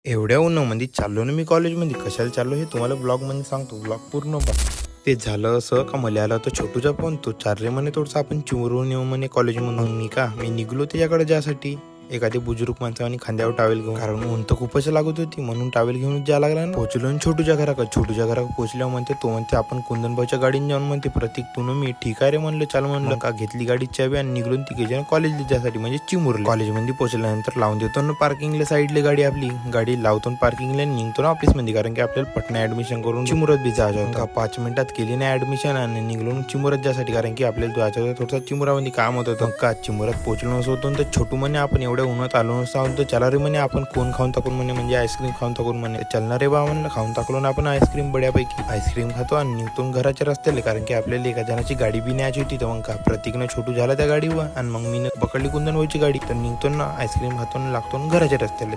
एवढ्या उन्हामध्ये चाललो ना मी कॉलेजमध्ये. कशाला चाललो हे तुम्हाला ब्लॉगमध्ये सांगतो. ब्लॉग पूर्ण बघा. ते झालं असं का मला आला तो छोटूचा फोन. तो चालले म्हणे थोडंसं आपण चिमुरून येऊ म्हणे कॉलेजमधून. मी निघलो त्याच्याकडे ज्यासाठी एखादी बुजुर्ग माणसाने खांद्यावर टावेल घेऊन, कारण ऊन तर खूपच लागत होती म्हणून टावेल घेऊन जायला लागला ना. पोहोचलो छोटूच्या घराकडे. छोटूच्या घराकडे पोहोचल्यावर म्हणते आपण कुंदनबाईच्या गाडीने जाऊन म्हणते प्रतीक तू मी ठीक आहे रे म्हणलं. चाल म्हणलं का घेतली गाडी चावी आणि निघलो तिघे कॉलेजला जायसाठी म्हणजे चिमुरले. कॉलेजमध्ये पोहोचल्यानंतर लावून देतो ना पार्किंगला साईडला गाडी. आपली गाडी लावतो पार्किंगला निघतो ना ऑफिसमध्ये, कारण की आपल्याला पटना ऍडमिशन करून चिमुरत बी जायचं होतं. 5 मिनिटात केली ना ऍडमिशन आणि निघलो चिमुरत जायसाठी, कारण की आपल्याला जायचं होतं थोडंसं चिमुरामध्ये काम होतं. का चिमुरात पोहोचलो नसतो होतो तर छोटू म्हणे आपण एवढ्या उन्हात आलो नसतो तर चला रे म्हणे आपण कोण खाऊन टाकून म्हणे, म्हणजे आईस्क्रीम खाऊन टाकून म्हणे. चलणार रे बा म्हणलं. खाऊन टाकलो ना आपण आईस्क्रीम बड्यापैकी. आईस्क्रीम खातो आणि निघतो घराच्या रस्त्याला, कारण की आपल्याला एका जणाची गाडी बी न्यायची होती. तर मग का प्रतीकनं छोटू झाला त्या गाडीवर आणि मग मी पकडली कुंदन व्हायची गाडी. तर निघतो ना आईस्क्रीम खातो लागतो घराच्या रस्त्याला.